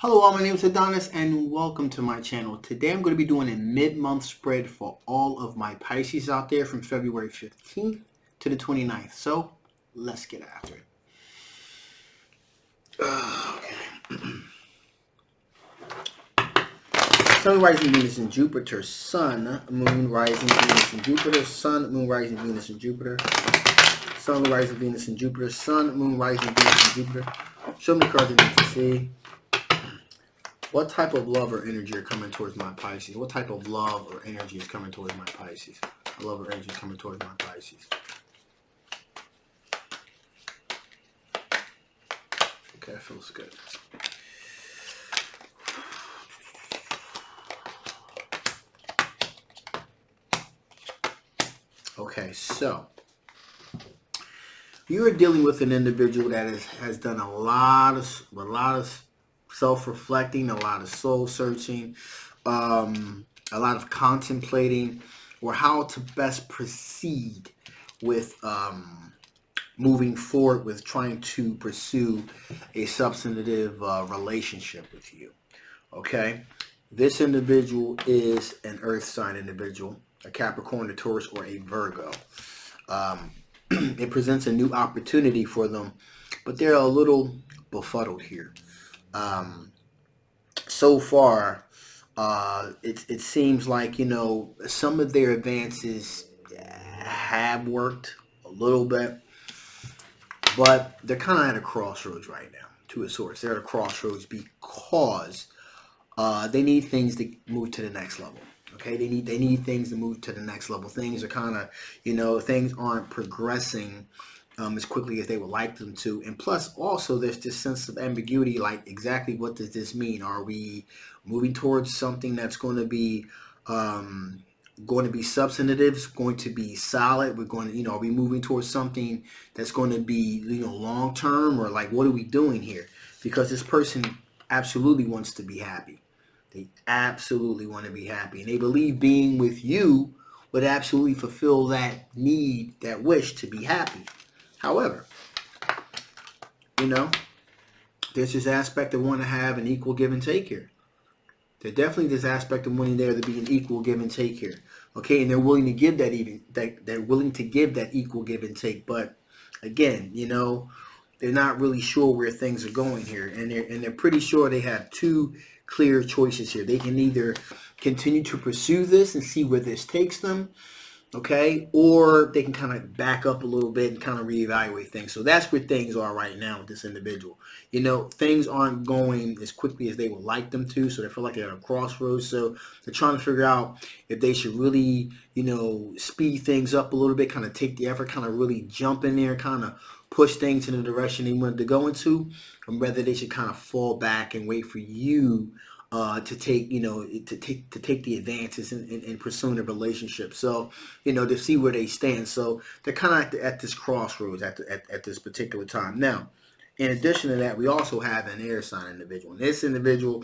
Hello all, my name is Adonis and welcome to my channel. Today I'm going to be doing a mid-month spread for all of my Pisces out there from February 15th to the 29th. So let's get after it. Sun, rising Venus and Jupiter. Sun, Moon, rising Venus and Jupiter. Sun, Moon, rising Venus and Jupiter. Sun, rising Venus and Jupiter. Sun, Moon, rising Venus and Jupiter. Show me cards I need to see. What type of love or energy are coming towards my Pisces? What type of love or energy is coming towards my Pisces? Love or energy is coming towards my Pisces. Okay, that feels good. Okay, so you are dealing with an individual that has done a lot of self-reflecting, a lot of soul searching, a lot of contemplating, or how to best proceed with moving forward with trying to pursue a substantive relationship with you. Okay, this individual is an earth sign individual, a Capricorn, a Taurus, or a Virgo. It presents a new opportunity for them, but they're a little befuddled here. So far, it seems like, some of their advances have worked a little bit, but they're kind of at a crossroads right now, to a source. They're at a crossroads because they need things to move to the next level. Okay, they need things to move to the next level. Things are kind of, things aren't progressing as quickly as they would like them to. And plus, also, there's this sense of ambiguity, like exactly what does this mean? Are we moving towards something that's going to be substantive, going to be solid? We're going to, are we moving towards something that's going to be, long term, or like, what are we doing here? Because this person absolutely wants to be happy. They absolutely want to be happy, and they believe being with you would absolutely fulfill that need, that wish to be happy. However, there's this aspect of wanting to have an equal give and take here. There's definitely this aspect of wanting there to be an equal give and take here. Okay, and they're willing to give they're willing to give that equal give and take. But again, they're not really sure where things are going here, and they're pretty sure they have two clear choices here. They can either continue to pursue this and see where this takes them, okay, or they can kind of back up a little bit and kind of reevaluate things. So that's where things are right now with this individual. Things aren't going as quickly as they would like them to, so they feel like they're at a crossroads. So they're trying to figure out if they should really, speed things up a little bit, kind of take the effort, kind of really jump in there, kind of push things in the direction they wanted to go into, or whether they should kind of fall back and wait for you to take the advances in pursuing a relationship. So, to see where they stand. So they're kind of at this crossroads at this particular time. Now, in addition to that, we also have an air sign individual. And this individual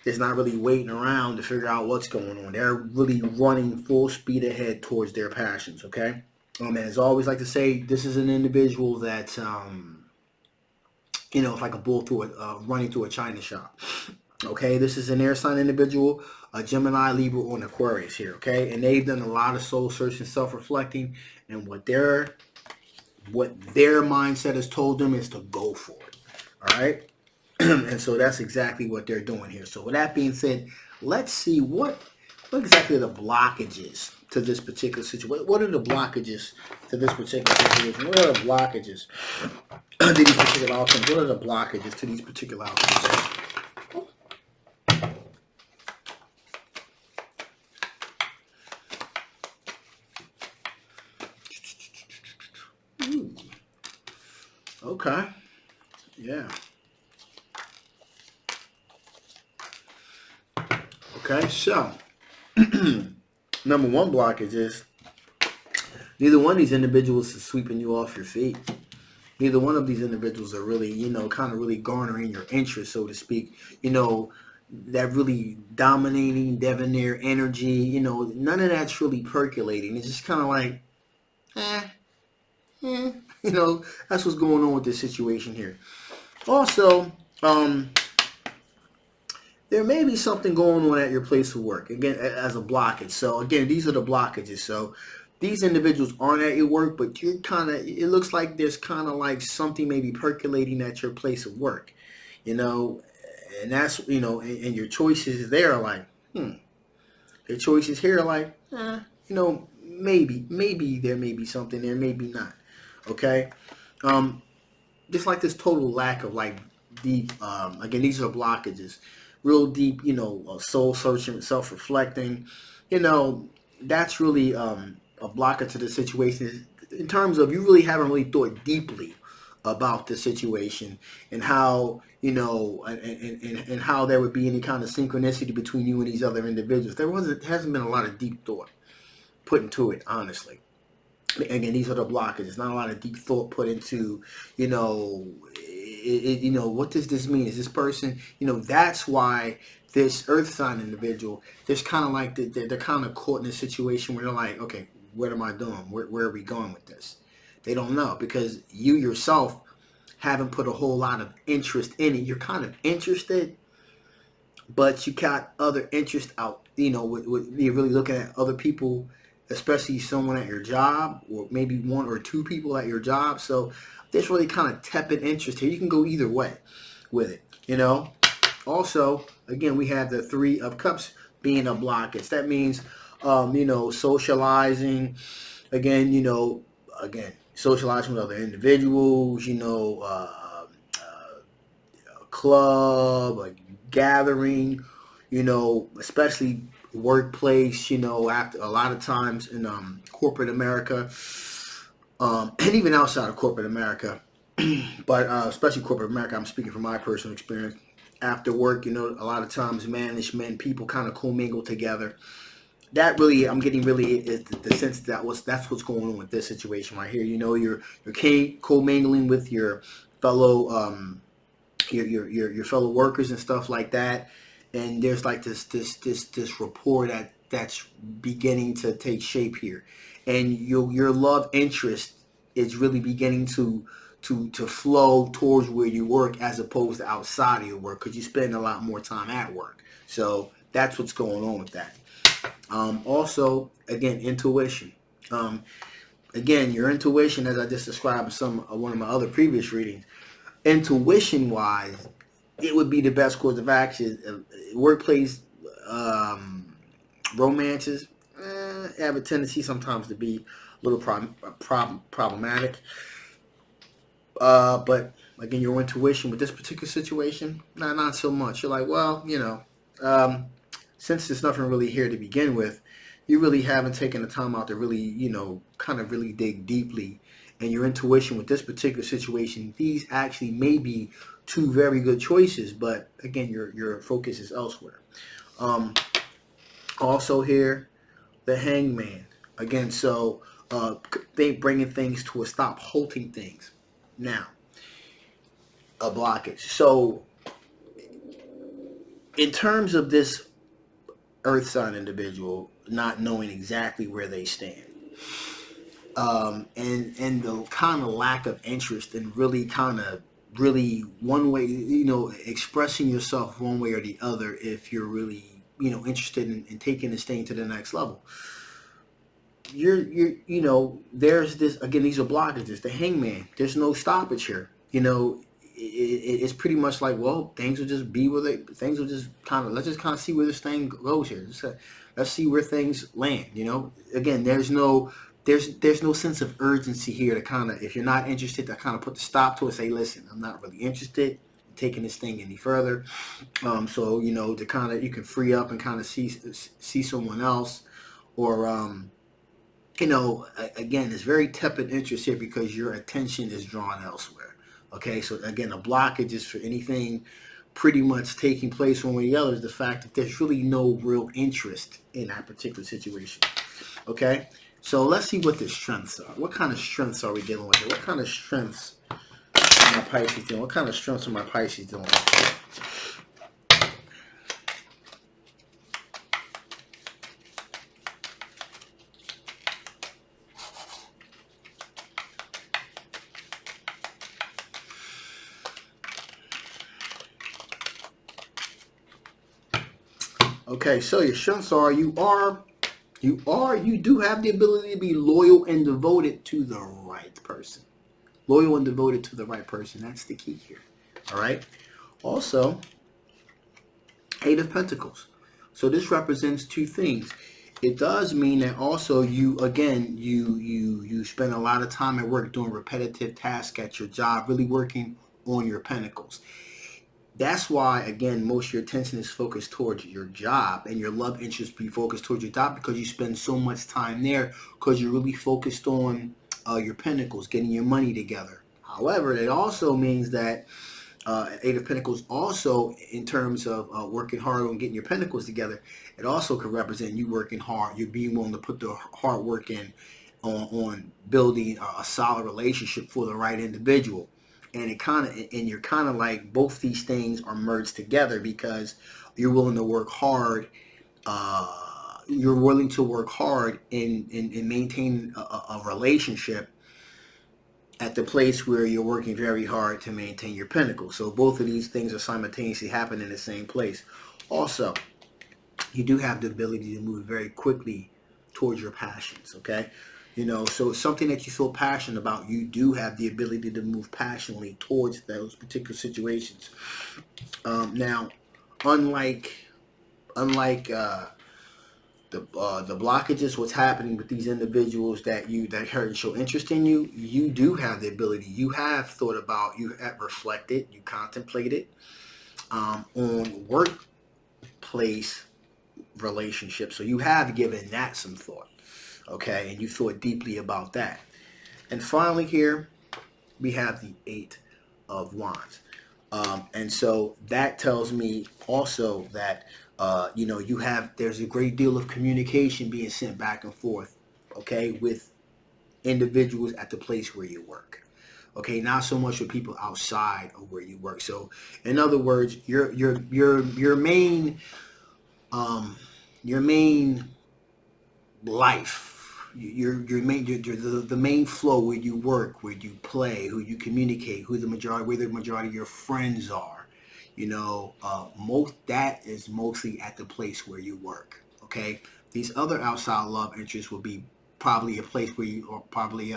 is not really waiting around to figure out what's going on. They're really running full speed ahead towards their passions. Okay. And as I always like to say, this is an individual that, it's like a bull running through a china shop. Okay, this is an air sign individual, a Gemini, Libra, or an Aquarius here. Okay, and they've done a lot of soul searching, self-reflecting, and what their mindset has told them is to go for it. All right, and so that's exactly what they're doing here. So with that being said, let's see what exactly the blockages to this particular situation. What are the blockages to this particular situation? What are the blockages to these particular outcomes? What are the blockages to these particular outcomes? Okay. Yeah. Okay, so number one blockage is neither one of these individuals is sweeping you off your feet. Neither one of these individuals are really, kind of really garnering your interest, so to speak. That really dominating, debonair energy, none of that's really percolating. It's just kind of like, that's what's going on with this situation here. Also, there may be something going on at your place of work, again, as a blockage. So again, these are the blockages. So these individuals aren't at your work, but you're kind of, it looks like there's kind of like something maybe percolating at your place of work, you know, and that's, you know, and your choices there are like, your choices here are like, you know, maybe there may be something there, maybe not. Okay. Just like this total lack of like deep, again, these are blockages, real deep, you know, soul searching, self-reflecting, you know, that's really a blocker to the situation in terms of you really haven't really thought deeply about the situation and how, you know, and how there would be any kind of synchronicity between you and these other individuals. Hasn't been a lot of deep thought put into it, honestly. Again, these are the blockages. Not a lot of deep thought put into, you know, you know, what does this mean? Is this person, you know, that's why this earth sign individual, there's kind of like, they're kind of caught in a situation where they're like, okay, what am I doing? Where are we going with this? They don't know because you yourself haven't put a whole lot of interest in it. You're kind of interested, but you got other interest out, you know, with you're really looking at other people, especially someone at your job or maybe one or two people at your job. So there's really kind of tepid interest here. You can go either way with it, you know. Also, again, we have the Three of Cups being a blockage. That means, you know, socializing. Again, you know, socializing with other individuals, you know, club, a gathering, you know, especially workplace, you know, after a lot of times in corporate America, and even outside of corporate America, but especially corporate America, I'm speaking from my personal experience. After work, you know, a lot of times management, people kind of commingle together. That really, I'm getting really is the sense that that's what's going on with this situation right here. You know, you're co-mingling with your fellow your fellow workers and stuff like that, and there's like this rapport that's beginning to take shape here, and your love interest is really beginning to flow towards where you work as opposed to outside of your work because you spend a lot more time at work. So that's what's going on with that. Also, again, intuition. Again, your intuition, as I just described in some one of my other previous readings, intuition wise, it would be the best course of action. Workplace romances have a tendency sometimes to be a little problematic. But again, your intuition with this particular situation, not so much. You're like, well, you know, since there's nothing really here to begin with, you really haven't taken the time out to really, you know, kind of really dig deeply. And your intuition with this particular situation, these actually may be two very good choices, but again, your focus is elsewhere. Also here, the Hangman. Again, so they bringing things to a stop, halting things. Now, a blockage. So, in terms of this Earth sign individual not knowing exactly where they stand, and the kind of lack of interest and really one way, you know, expressing yourself one way or the other if you're really, you know, interested in taking this thing to the next level. You know, there's this, again, these are blockages. The Hangman, there's no stoppage here. You know, it's pretty much like, well, things will just be where things will just kind of, let's just kind of see where this thing goes here. Let's see where things land. You know, again, there's no sense of urgency here to kind of, if you're not interested, to kind of put the stop to it, say, listen, I'm not really interested in taking this thing any further. So, you know, to kind of, you can free up and kind of see someone else, or you know, again, there's very tepid interest here because your attention is drawn elsewhere. Okay, so again, a blockage is for anything pretty much taking place one way or the other is the fact that there's really no real interest in that particular situation. Okay, so let's see what the strengths are. What kind of strengths are we dealing with? What kind of strengths are my Pisces dealing with? What kind of strengths are my Pisces dealing with? Okay, so your shunts are you do have the ability to be loyal and devoted to the right person. Loyal and devoted to the right person. That's the key here. All right. Also, Eight of Pentacles. So this represents two things. It does mean that also you spend a lot of time at work doing repetitive tasks at your job, really working on your pentacles. That's why, again, most of your attention is focused towards your job, and your love interest be focused towards your job because you spend so much time there because you're really focused on your pentacles, getting your money together. However, it also means that Eight of Pentacles also, in terms of working hard on getting your pentacles together, it also could represent you working hard, you being willing to put the hard work in on building a solid relationship for the right individual. And you're kind of like both these things are merged together because you're willing to work hard. You're willing to work hard in maintaining a relationship at the place where you're working very hard to maintain your pinnacle. So both of these things are simultaneously happening in the same place. Also, you do have the ability to move very quickly towards your passions, okay? So something that you feel passionate about, you do have the ability to move passionately towards those particular situations. Now, unlike the blockages, what's happening with these individuals that hurt and show interest in you, you do have the ability. You have thought about, you have reflected, you contemplated on workplace relationships. So you have given that some thought, okay, and you thought deeply about that. And finally, here we have the Eight of Wands. And so that tells me also that there's a great deal of communication being sent back and forth, okay, with individuals at the place where you work. Okay, not so much with people outside of where you work. So, in other words, your main life, the main flow, where you work, where you play, who you communicate, where the majority of your friends are, most that is mostly at the place where you work. Okay, these other outside love interests will be probably a place where you, or probably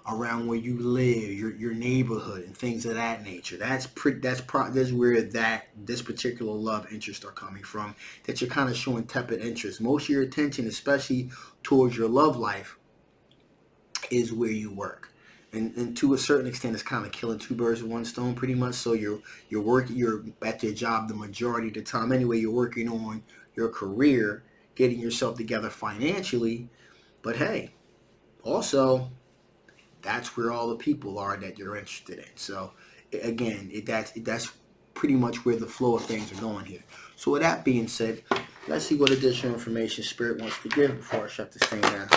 around where you live, your neighborhood, and things of that nature. That's where this particular love interest are coming from. That you're kind of showing tepid interest. Most of your attention, especially towards your love life, is where you work. And to a certain extent, it's kind of killing two birds with one stone, pretty much. So you're at your job the majority of the time. Anyway, you're working on your career, getting yourself together financially. But hey, also, that's where all the people are that you're interested in. So again, that's pretty much where the flow of things are going here. So with that being said, let's see what additional information Spirit wants to give before I shut this thing down.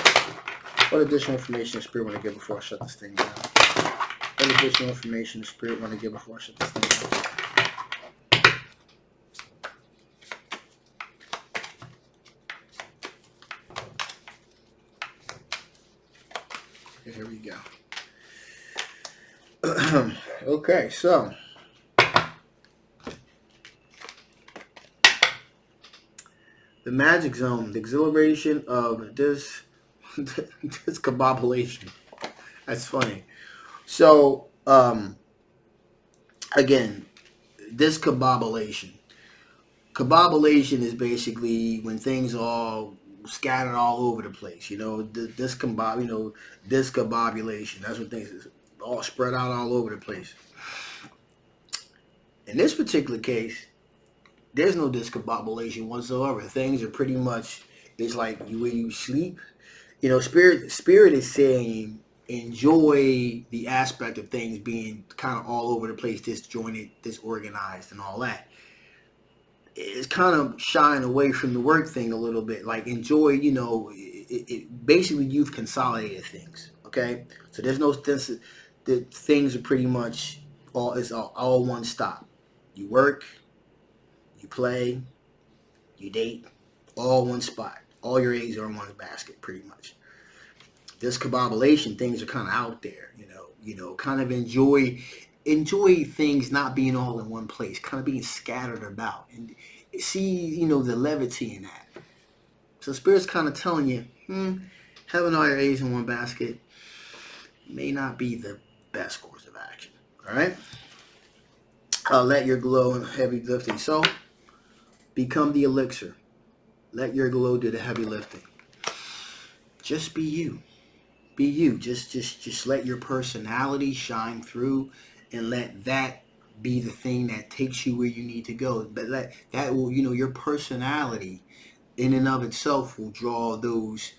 What additional information Spirit want to give before I shut this thing down? What additional information Spirit want to give before I shut this thing down? Here we go. Okay, so the magic zone, the exhilaration of this discombobulation. That's funny. So again, discombobulation. Combobulation is basically when things all scattered all over the place. Discombobulation. That's what things is, all spread out all over the place. In this particular case, there's no discombobulation whatsoever. Things are pretty much, it's like when you sleep. Spirit is saying enjoy the aspect of things being kind of all over the place, disjointed, disorganized, and all that. It's kind of shying away from the work thing a little bit. Like enjoy, basically you've consolidated things. Okay, so there's no sense that things are pretty much all one stop. You work, you play, you date, all one spot. All your eggs are in one basket, pretty much. This combobulation, things are kind of out there. Kind of enjoy things not being all in one place, kind of being scattered about, see, the levity in that. So Spirit's kind of telling you, having all your eggs in one basket may not be the best course of action. All right? Let your glow and heavy lifting. So, become the elixir. Let your glow do the heavy lifting. Just be you. Be you. Just let your personality shine through, and let that be the thing that takes you where you need to go. But that will, your personality in and of itself will draw those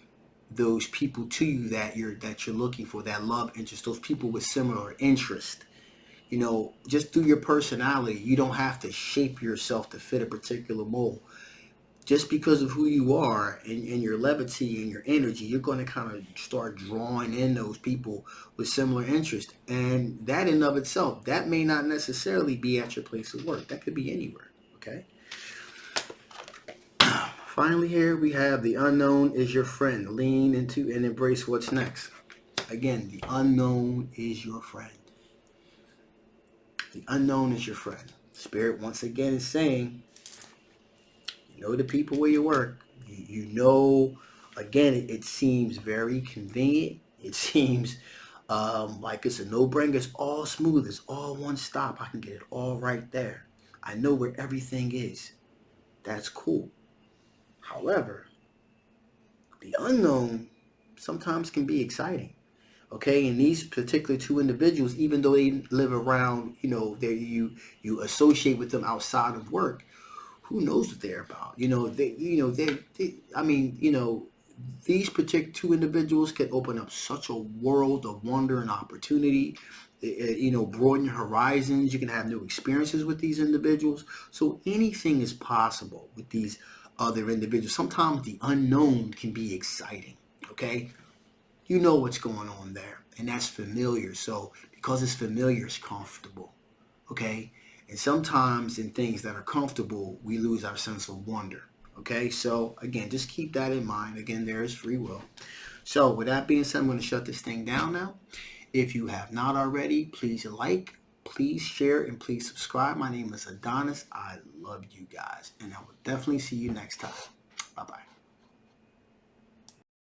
people to you that you're looking for, that love interest, those people with similar interest. Just through your personality, you don't have to shape yourself to fit a particular mold. Just because of who you are and your levity and your energy, you're going to kind of start drawing in those people with similar interest. And that in of itself, that may not necessarily be at your place of work. That could be anywhere. Okay. Finally, here we have the unknown is your friend. Lean into and embrace what's next. Again, the unknown is your friend. The unknown is your friend. Spirit once again is saying, the people where you work. Again, it seems very convenient. It seems like it's a no-brainer. It's all smooth. It's all one stop. I can get it all right there. I know where everything is. That's cool. However, the unknown sometimes can be exciting. Okay, and these particular two individuals, even though they live around, you associate with them outside of work, who knows what they're about? These particular two individuals can open up such a world of wonder and opportunity. Broaden your horizons. You can have new experiences with these individuals. So anything is possible with these other individuals. Sometimes the unknown can be exciting. Okay, you know what's going on there, and that's familiar. So because it's familiar, it's comfortable. Okay, and sometimes in things that are comfortable, we lose our sense of wonder. Okay, so again, just keep that in mind. Again, there is free will. So with that being said, I'm going to shut this thing down now. If you have not already, please like, please share, and please subscribe. My name is Adonis. I love you guys, and I will definitely see you next time. Bye-bye.